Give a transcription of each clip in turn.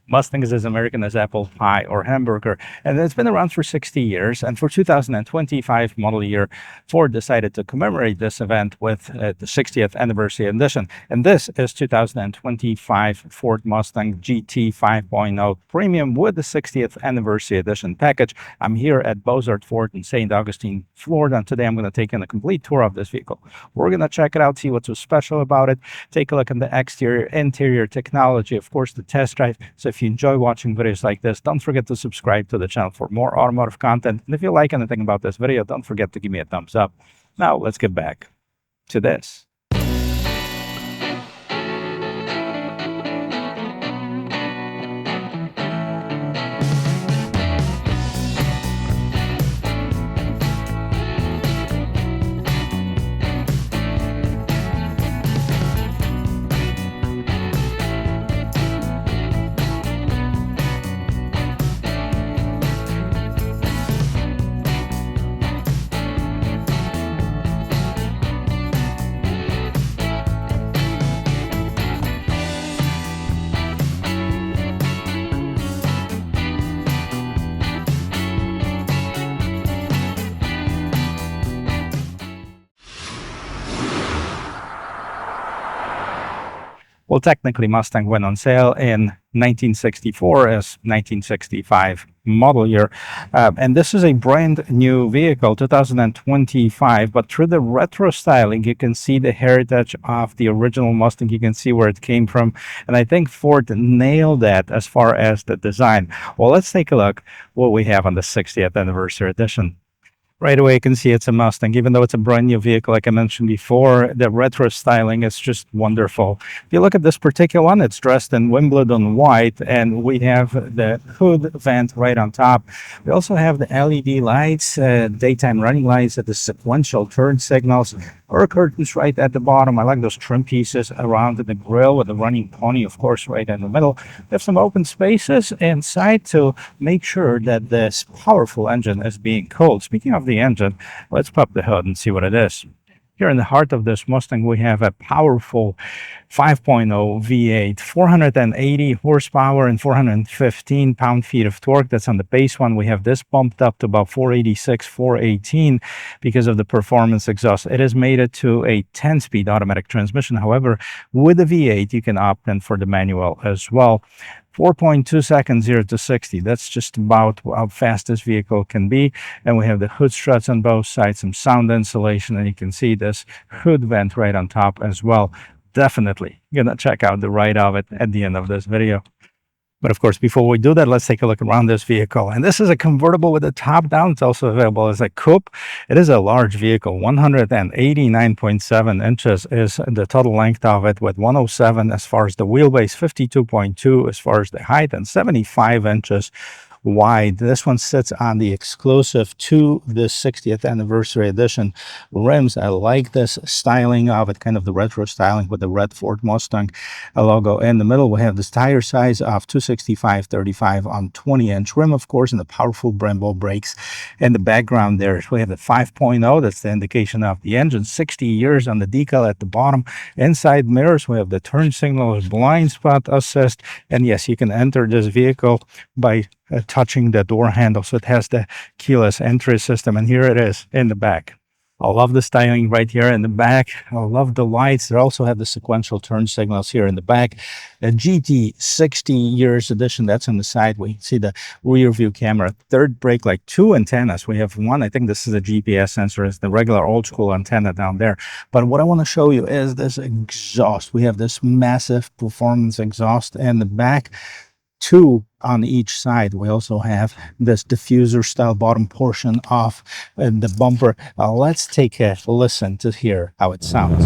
Mustang is as American as apple pie or hamburger, and it's been around for 60 years. And for 2025 model year, Ford decided to commemorate this event with the 60th anniversary edition. And this is 2025 Ford Mustang GT 5.0 Premium with the 60th anniversary edition package. I'm here at Bozard Ford in St. Augustine, Florida, and today I'm going to take in a complete tour of this vehicle. We're going to check it out, see what's so special about it, take a look at the exterior, interior technology, of course, the test drive. So if you enjoy watching videos like this, don't forget to subscribe to the channel for more automotive content. And if you like anything about this video, don't forget to give me a thumbs up. Now let's get back to this. Well, technically, Mustang went on sale in 1964 as 1965 model year. And this is a brand new vehicle, 2025, but through the retro styling, you can see the heritage of the original Mustang. You can see where it came from. And I think Ford nailed that as far as the design. Well, let's take a look what we have on the 60th anniversary edition. Right away, you can see it's a Mustang. Even though it's a brand new vehicle, like I mentioned before, the retro styling is just wonderful. If you look at this particular one, it's dressed in Wimbledon white, and we have the hood vent right on top. We also have the LED lights, daytime running lights, the sequential turn signals, or curtains right at the bottom. I like those trim pieces around the grill with the running pony, of course, right in the middle. We have some open spaces inside to make sure that this powerful engine is being cooled. Speaking of the engine, let's pop the hood and see what it is. Here in the heart of this Mustang, we have a powerful 5.0 V8, 480 horsepower and 415 pound-feet of torque. That's on the base one. We have this bumped up to about 486, 418 because of the performance exhaust. It has made it to a 10-speed automatic transmission. However, with the V8, you can opt in for the manual as well. 4.2 seconds 0 to 60. That's just about how fast this vehicle can be. And we have the hood struts on both sides, some sound insulation, and you can see this hood vent right on top as well. Definitely gonna check out the ride of it at the end of this video. But of course, before we do that, let's take a look around this vehicle. And this is a convertible with the top down. It's also available as a coupe. It is a large vehicle. 189.7 inches is the total length of it, with 107 as far as the wheelbase, 52.2 as far as the height, and 75 inches wide. This one sits on the exclusive to the 60th anniversary edition rims. I like this styling of it, kind of the retro styling with the red Ford Mustang logo in the middle. We have this tire size of 265/35 on 20-inch rim, of course, and the powerful Brembo brakes. In the background there, we have the 5.0. That's the indication of the engine. 60 years on the decal at the bottom. Inside mirrors, we have the turn signals, blind spot assist, and yes, you can enter this vehicle by touching the door handle. So it has the keyless entry system, and here it is in the back. I love the styling right here in the back. I love the lights. They also have the sequential turn signals here in the back. The GT 60 years edition, that's on the side. We see the rear view camera, third brake light, two antennas. We have one, I think this is a GPS sensor. It's the regular old school antenna down there. But what I want to show you is this exhaust. We have this massive performance exhaust in the back. Two on each side. We also have this diffuser style bottom portion of the bumper. Let's take a listen to hear how it sounds.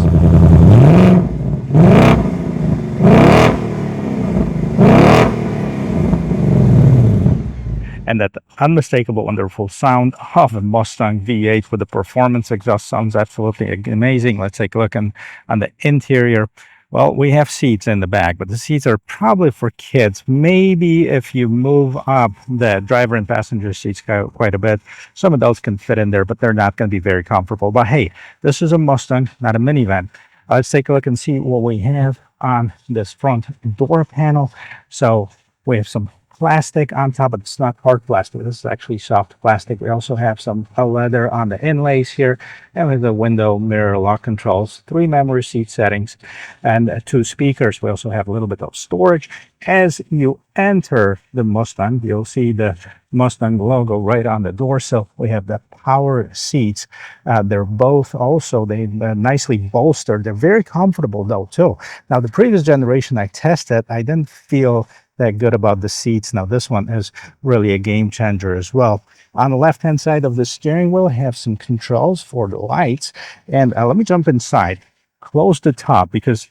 And that unmistakable, wonderful sound of a Mustang V8 with the performance exhaust sounds absolutely amazing. Let's take a look on the interior. Well, we have seats in the back, but the seats are probably for kids. Maybe if you move up the driver and passenger seats quite a bit, some adults can fit in there, but they're not going to be very comfortable. But hey, this is a Mustang, not a minivan. Let's take a look and see what we have on this front door panel. So We have some plastic on top, but it's not hard plastic. This is actually soft plastic. We also have some leather on the inlays here, and with the window mirror lock controls, 3 memory seat settings, and 2 speakers. We also have a little bit of storage. As you enter the Mustang, you'll see the Mustang logo right on the door sill. We have the power seats. They're both also, they nicely bolstered. They're very comfortable though too. Now the previous generation I tested, I didn't feel that good about the seats. Now this one is really a game changer as well. On the left hand side of the steering wheel, I have some controls for the lights. And let me jump inside, close the top, because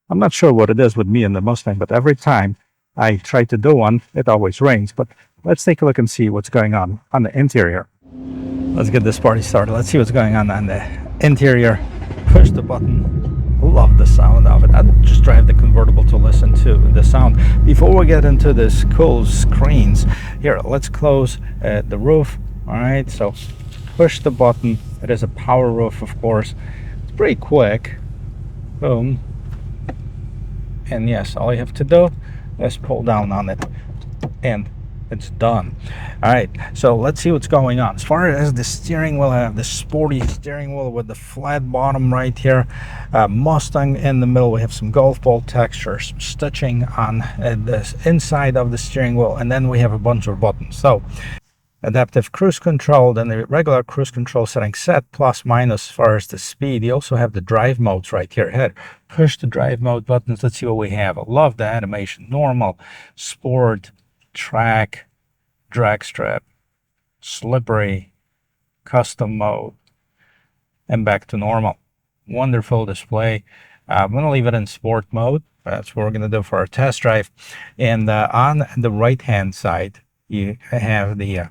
I'm not sure what it is with me and the Mustang, but every time I try to do one, it always rains. But let's take a look and see what's going on the interior. Let's get this party started. Let's see what's going on the interior. Push the button. Love the sound of it. I'll just drive the convertible to listen to the sound. Before we get into this cool screens, here, let's close the roof. All right, so push the button. It is a power roof, of course. It's pretty quick. Boom. And yes, all you have to do is pull down on it and it's done. All right, so let's see what's going on. As far as the steering wheel, I have the sporty steering wheel with the flat bottom right here. Mustang in the middle. We have some golf ball textures, stitching on the inside of the steering wheel, and then we have a bunch of buttons. So adaptive cruise control, then the regular cruise control setting set, plus minus as far as the speed. You also have the drive modes right here. Ahead, push the drive mode buttons. Let's see what we have. I love the animation. Normal, sport, track, drag strip, slippery, custom mode, and back to normal. Wonderful display. I'm going to leave it in sport mode. That's what we're going to do for our test drive. And on the right hand side, you have the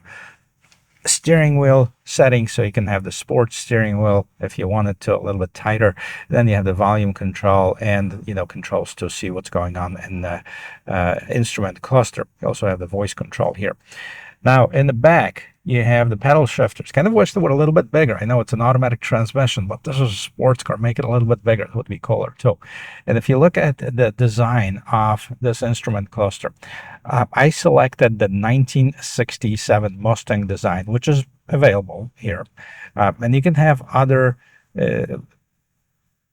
steering wheel settings, so you can have the sports steering wheel if you want it to a little bit tighter. Then you have the volume control and controls to see what's going on in the instrument cluster. You also have the voice control here. Now in the back you have the pedal shifters. Kind of wish they were a little bit bigger. I know it's an automatic transmission, but this is a sports car. Make it a little bit bigger. It would be cooler too. And if you look at the design of this instrument cluster, I selected the 1967 Mustang design, which is available here. And you can have other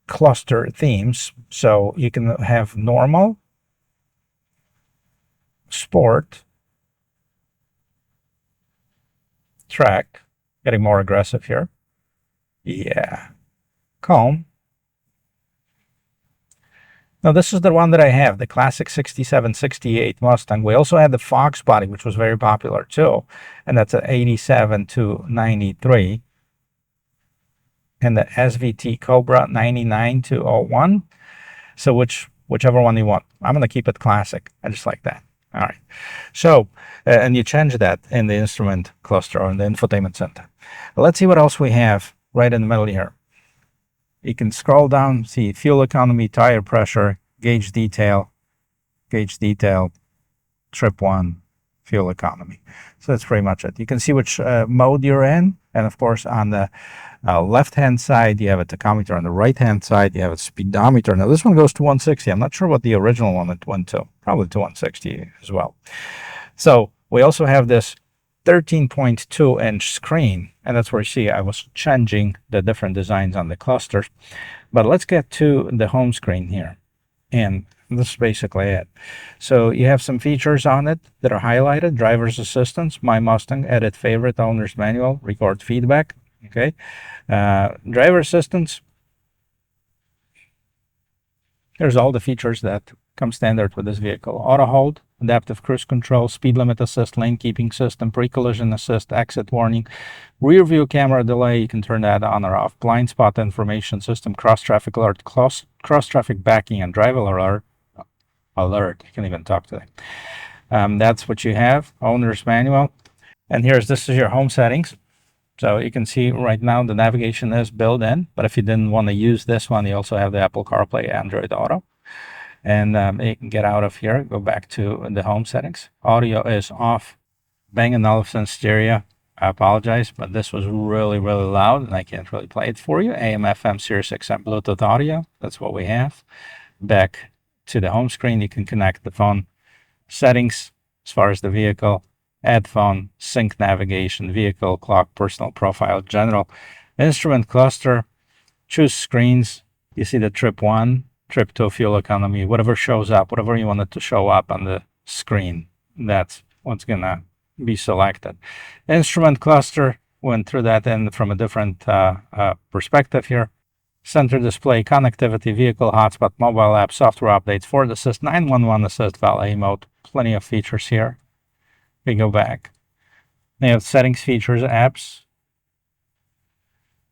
cluster themes. So you can have normal, sport, track, getting more aggressive here. Yeah. Calm. Now this is the one that I have, the classic 67, 68 Mustang. We also had the Fox body, which was very popular too. And that's an 87 to 93. And the SVT Cobra 99 to 01. So whichever one you want. I'm going to keep it classic. I just like that. All right. So, and you change that in the instrument cluster or in the infotainment center. Let's see what else we have right in the middle here. You can scroll down, see fuel economy, tire pressure, gauge detail, trip 1, fuel economy. So that's pretty much it. You can see which mode you're in. And of course, on the left-hand side, you have a tachometer. On the right-hand side, you have a speedometer. Now, this one goes to 160. I'm not sure what the original one went to. Probably to 160 as well. So we also have this 13.2-inch screen. And that's where you see I was changing the different designs on the clusters. But let's get to the home screen here. And this is basically it. So you have some features on it that are highlighted. Driver's assistance, My Mustang, edit favorite, owner's manual, record feedback. Okay. Driver assistance. There's all the features that come standard with this vehicle. Auto hold, adaptive cruise control, speed limit assist, lane keeping system, pre-collision assist, exit warning, rear view camera delay. You can turn that on or off. Blind spot information system, cross traffic alert, cross traffic backing, and driver alert. I can even talk today. That's what you have. Owner's manual. And this is your home settings. So you can see right now the navigation is built in, but if you didn't want to use this one, you also have the Apple CarPlay, Android Auto. And you can get out of here, go back to the home settings. Audio is off. Bang & Olufsen stereo. I apologize, but this was really, really loud, and I can't really play it for you. AM, FM, Sirius XM, Bluetooth audio. That's what we have. Back to the home screen, you can connect the phone. Settings, as far as the vehicle, add phone, sync navigation, vehicle, clock, personal profile, general, instrument cluster, choose screens. You see the trip 1, trip 2, fuel economy, whatever shows up, whatever you want it to show up on the screen, that's what's gonna be selected. Instrument cluster, went through that and from a different perspective here. Center display, connectivity, vehicle hotspot, mobile app, software updates, Ford Assist, 911 Assist, valet mode, plenty of features here. We go back. They have settings, features, apps,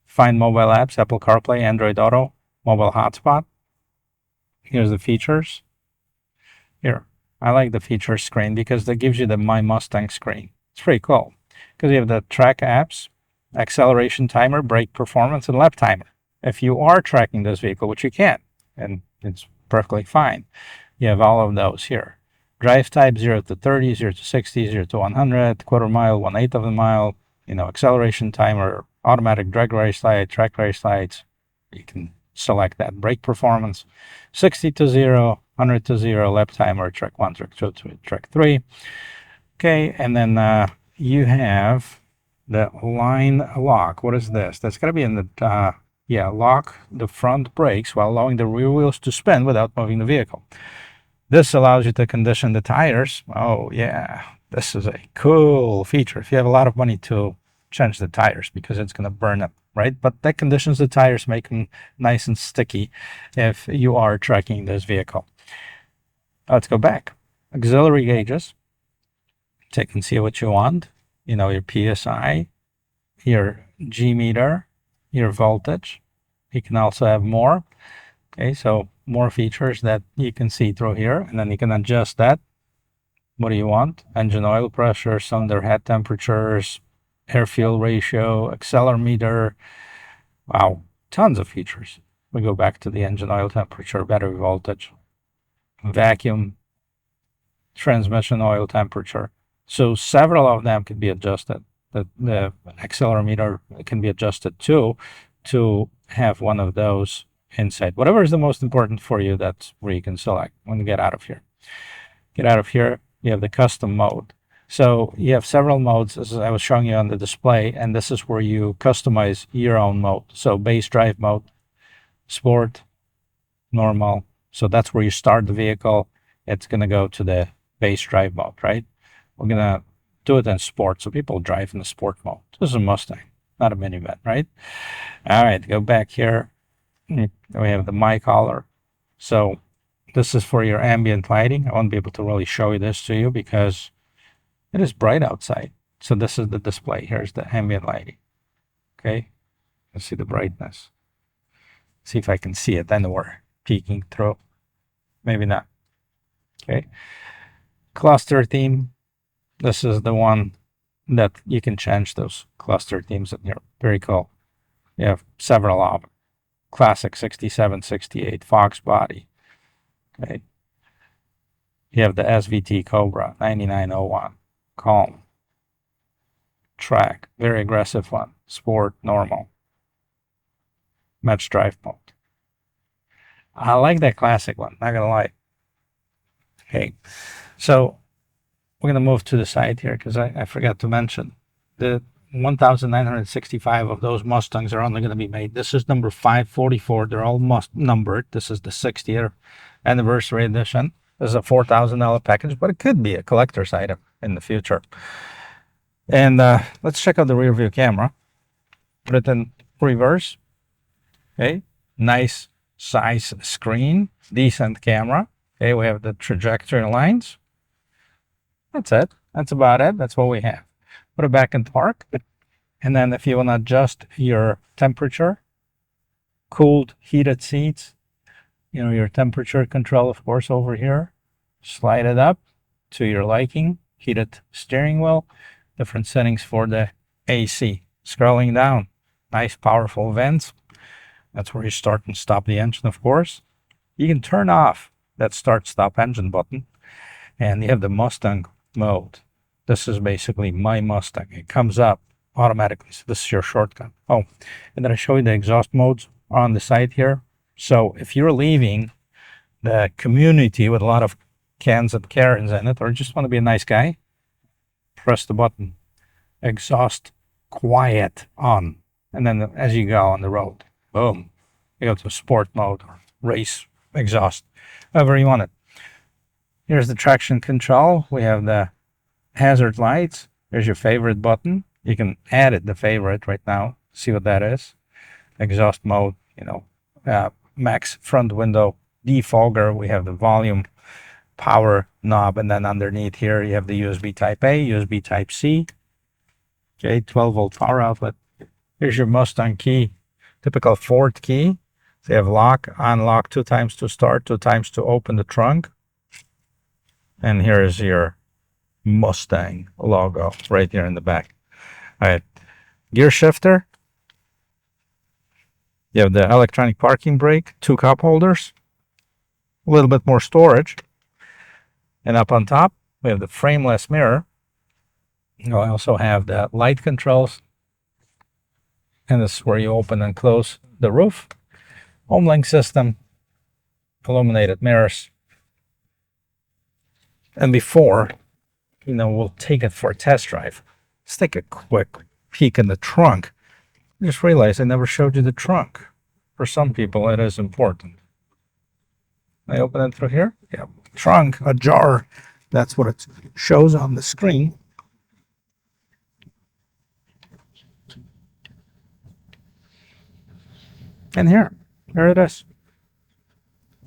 find mobile apps, Apple CarPlay, Android Auto, mobile hotspot. Here's the features. Here, I like the features screen because that gives you the My Mustang screen. It's pretty cool because you have the track apps, acceleration timer, brake performance, and lap timer. If you are tracking this vehicle, which you can, and it's perfectly fine, you have all of those here. Drive type 0 to 30, 0 to 60, 0 to 100, quarter mile, 1/8 of a mile, acceleration timer, automatic drag race light, track race lights. You can select that. Brake performance, 60 to 0, 100 to 0, lap timer, track 1, track 2, track 3. Okay, and then you have the line lock. What is this? That's going to be in the, lock the front brakes while allowing the rear wheels to spin without moving the vehicle. This allows you to condition the tires. Oh yeah, this is a cool feature. If you have a lot of money to change the tires because it's going to burn them, right? But that conditions the tires, make them nice and sticky if you are tracking this vehicle. Let's go back. Auxiliary gauges. Check and see what you want. Your PSI, your G meter, your voltage. You can also have more. Okay, so more features that you can see through here, and then you can adjust that. What do you want? Engine oil pressure, cylinder head temperatures, air fuel ratio, accelerometer. Wow, tons of features. We go back to the engine oil temperature, battery voltage, vacuum, transmission oil temperature. So several of them can be adjusted. The accelerometer can be adjusted too to have one of those inside. Whatever is the most important for you, that's where you can select. When you get out of here. Get out of here, you have the custom mode. So you have several modes, as I was showing you on the display, and this is where you customize your own mode. So base drive mode, sport, normal. So that's where you start the vehicle. It's going to go to the base drive mode, right? We're going to do it in sport, so people drive in the sport mode. This is a Mustang, not a minivan, right? All right, go back here. We have the My Color. So this is for your ambient lighting. I won't be able to really show you this to you because it is bright outside. So this is the display. Here's the ambient lighting. Okay, let's see the brightness. See if I can see it anywhere peeking through. Maybe not. Okay, cluster theme. This is the one that you can change those cluster themes in here. Very cool. You have several of them. Classic 67, 68, Fox body. Okay. You have the SVT Cobra 9901, calm, track, very aggressive one, sport, normal, match drive mode. I like that classic one, not gonna lie. Okay, so we're gonna move to the side here because I forgot to mention the 1,965 of those Mustangs are only going to be made. This is number 544. They're all numbered. This is the 60th anniversary edition. This is a $4,000 package, but it could be a collector's item in the future. And let's check out the rear view camera. Put it in reverse. Okay, nice size screen, decent camera. Okay, we have the trajectory lines. That's it. That's about it. That's what we have. Put it back in park. And then if you want to adjust your temperature, cooled, heated seats, your temperature control, of course, over here, slide it up to your liking, heated steering wheel, different settings for the AC. Scrolling down, nice powerful vents. That's where you start and stop the engine, of course. You can turn off that start stop engine button, and you have the Mustang mode. This is basically My Mustang. It comes up automatically. So this is your shortcut. Oh, and then I show you the exhaust modes on the side here. So if you're leaving the community with a lot of cans and Karens in it, or just want to be a nice guy, press the button. Exhaust quiet on. And then as you go on the road, boom, you go to sport mode or race exhaust, however you want it. Here's the traction control. We have the hazard lights. There's your favorite button. You can add it, the favorite right now. See what that is. Exhaust mode, max front window defogger. We have the volume power knob, and then underneath here you have the USB type A, USB type C. Okay, 12-volt power outlet. Here's your Mustang key, typical Ford key. So you have lock, unlock, 2 times to start, 2 times to open the trunk. And here is your Mustang logo right here in the back. All right, gear shifter. You have the electronic parking brake, 2 cup holders, a little bit more storage. And up on top, we have the frameless mirror. I also have the light controls. And this is where you open and close the roof. Home link system, illuminated mirrors. And before, we'll take it for a test drive, let's take a quick peek in the trunk. I just realized I never showed you the trunk. For some people, it is important. I open it through here. Yeah, trunk, ajar. That's what it shows on the screen. And here it is.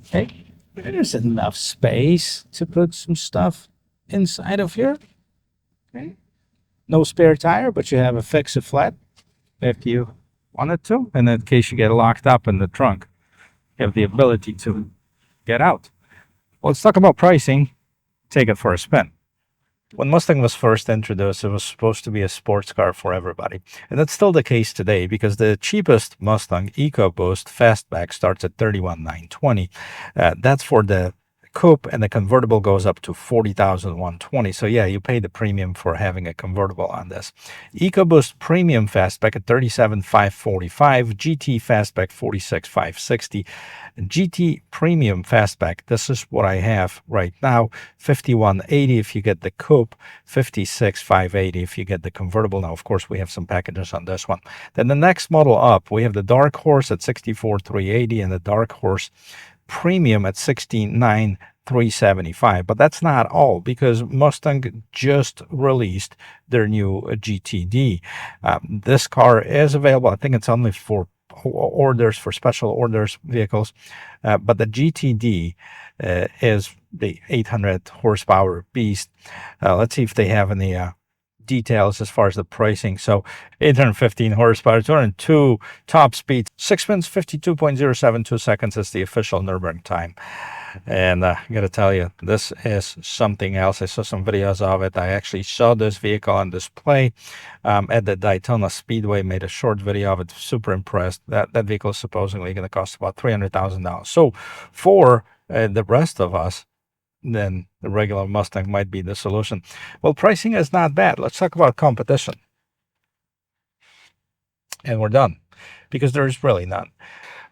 Okay, there's enough space to put some stuff inside of here. Okay, no spare tire, but you have a fix-a-flat if you wanted to, and in case you get locked up in the trunk, you have the ability to get out. Well, let's talk about pricing. Take it for a spin. When Mustang was first introduced, it was supposed to be a sports car for everybody. And that's still the case today, because the cheapest Mustang EcoBoost Fastback starts at $31,920. That's for the coupe, and the convertible goes up to $40,120. So yeah, you pay the premium for having a convertible on this. EcoBoost Premium Fastback at $37,545, GT Fastback $46,560, GT Premium Fastback. This is what I have right now, $51,880 if you get the coupe, $56,580 if you get the convertible. Now, of course, we have some packages on this one. Then the next model up, we have the Dark Horse at $64,380 and the Dark Horse Premium at $69,375. But that's not all, because Mustang just released their new GTD. This car is available. I think it's only for orders, for special orders vehicles, but the GTD is the 800 horsepower beast. Let's see if they have any details as far as the pricing. So 815 horsepower, 202 top speed, 6 minutes 52.072 seconds is the official Nürburgring time. And I gotta tell you, this is something else. I saw some videos of it. I actually saw this vehicle on display at the Daytona Speedway, made a short video of it. Super impressed. That vehicle is supposedly going to cost about $300,000. So for the rest of us, then the regular Mustang might be the solution. Well, pricing is not bad. Let's talk about competition. And we're done, because there's really none.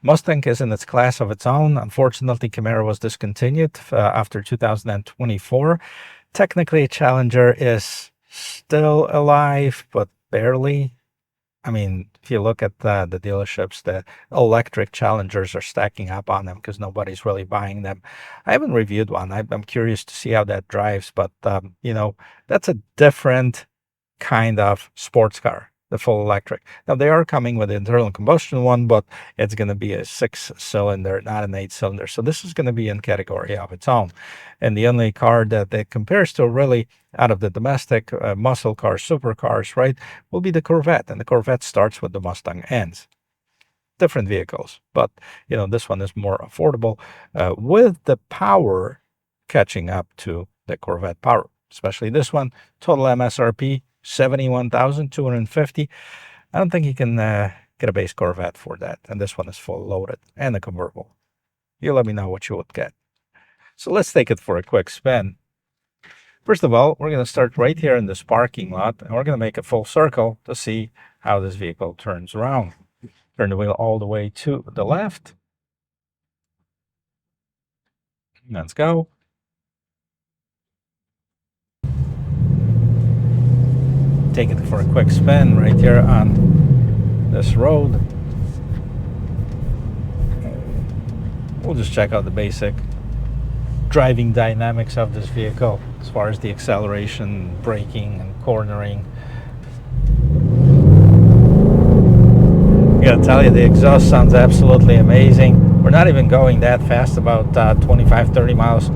Mustang is in its class of its own. Unfortunately, Camaro was discontinued after 2024. Technically, Challenger is still alive, but barely. I mean, if you look at the dealerships, the electric Challengers are stacking up on them because nobody's really buying them. I haven't reviewed one. I'm curious to see how that drives, but that's a different kind of sports car, the full electric. Now, they are coming with the internal combustion one, but it's going to be a 6-cylinder, not an 8-cylinder. So this is going to be in category of its own. And the only car that it compares to, really, out of the domestic muscle cars, supercars, right, will be the Corvette. And the Corvette starts with the Mustang ends. Different vehicles, but this one is more affordable, with the power catching up to the Corvette power, especially this one. Total MSRP $71,250. I don't think you can get a base Corvette for that. And this one is full loaded and a convertible. You let me know what you would get. So let's take it for a quick spin. First of all, we're going to start right here in this parking lot, and we're going to make a full circle to see how this vehicle turns around. Turn the wheel all the way to the left. Let's go. take it for a quick spin right here on this road. We'll just check out the basic driving dynamics of this vehicle as far as the acceleration, braking, and cornering. I gotta tell you, the exhaust sounds absolutely amazing. We're not even going that fast, about 25-30 miles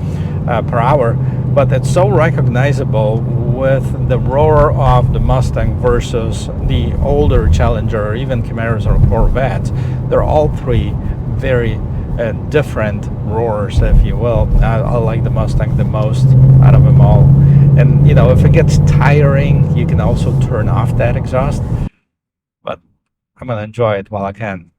per hour, but it's so recognizable with the roar of the Mustang versus the older Challenger or even Camaros or Corvettes. They're all three very different roars, if you will. I like the Mustang the most out of them all. And you know, if it gets tiring, you can also turn off that exhaust, but I'm gonna enjoy it while I can.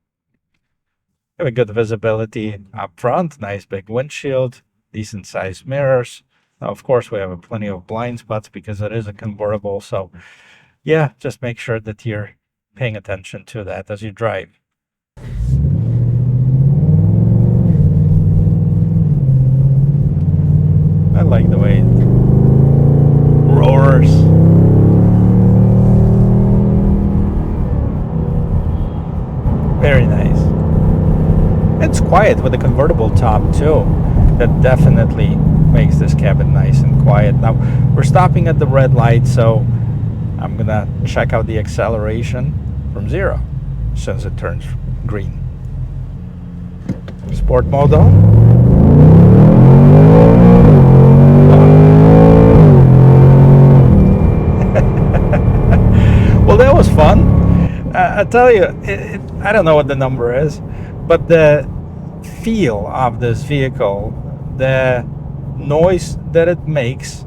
Have a good visibility up front, nice big windshield, decent sized mirrors. Now, of course, we have plenty of blind spots because it is a convertible, so yeah, just make sure that you're paying attention to that as you drive. I like the way it roars. Very nice. It's quiet with a convertible top too. That definitely makes this cabin nice and quiet. Now we're stopping at the red light, so I'm gonna check out the acceleration from 0 since it turns green. Sport mode on. Well, that was fun. I tell you, I don't know what the number is, but the feel of this vehicle, the noise that it makes,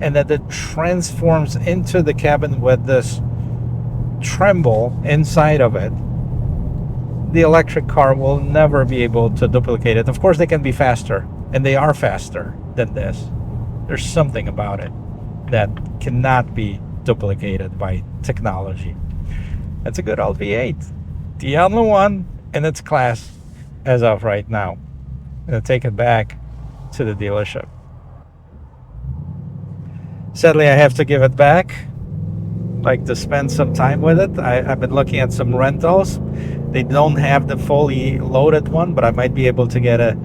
and that it transforms into the cabin with this tremble inside of it, the electric car will never be able to duplicate it. Of course, they can be faster, and they are faster than this. There's something about it that cannot be duplicated by technology. It's a good old V8, the only one in its class as of right now. I'm gonna take it back to the dealership. Sadly, I have to give it back. I'd like to spend some time with it. I've been looking at some rentals. They don't have the fully loaded one, but I might be able to get a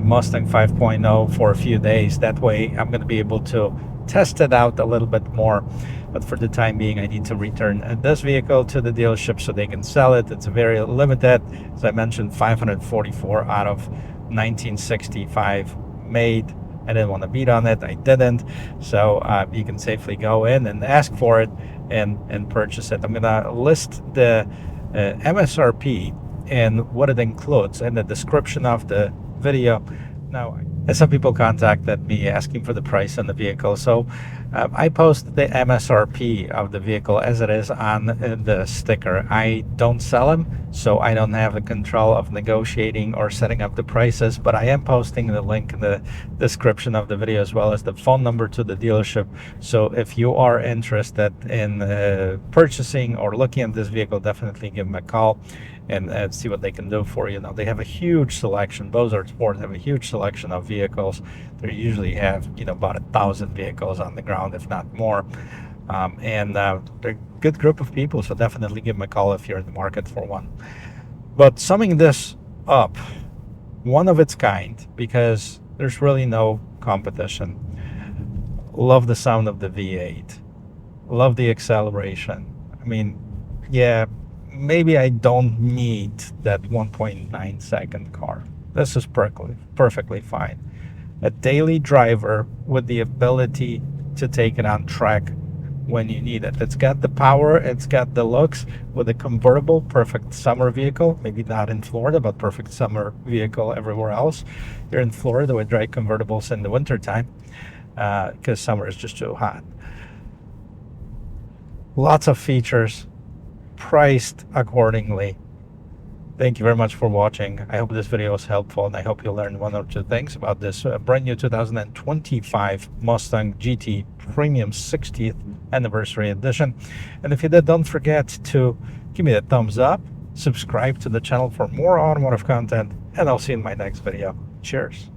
Mustang 5.0 for a few days. That way I'm going to be able to test it out a little bit more. But for the time being, I need to return this vehicle to the dealership so they can sell it. It's very limited. As I mentioned, 544 out of 1965 made. I didn't want to beat on it. I didn't. So you can safely go in and ask for it and purchase it. I'm going to list the MSRP and what it includes in the description of the video. Now, some people contacted me asking for the price on the vehicle, so I post the MSRP of the vehicle as it is on the sticker. I don't sell them, so I don't have the control of negotiating or setting up the prices, but I am posting the link in the description of the video as well as the phone number to the dealership. So if you are interested in purchasing or looking at this vehicle, definitely give them a call and see what they can do for you. Now, they have a huge selection. Beaux-Arts Sport have a huge selection of vehicles. They usually have, about 1,000 vehicles on the ground, if not more. And they're a good group of people, so definitely give them a call if you're in the market for one. But summing this up, one of its kind, because there's really no competition. Love the sound of the V8. Love the acceleration. I mean, yeah, maybe I don't need that 1.9 second car. This is perfectly fine. A daily driver with the ability to take it on track when you need it. It's got the power, it's got the looks. With a convertible, perfect summer vehicle. Maybe not in Florida, but perfect summer vehicle everywhere else. Here in Florida, we drive convertibles in the wintertime because summer is just too hot. Lots of features, priced accordingly. Thank you very much for watching. I hope this video was helpful, and I hope you learned one or two things about this brand new 2025 Mustang GT Premium 60th Anniversary Edition. And if you did, don't forget to give me a thumbs up, subscribe to the channel for more automotive content, and I'll see you in my next video. Cheers.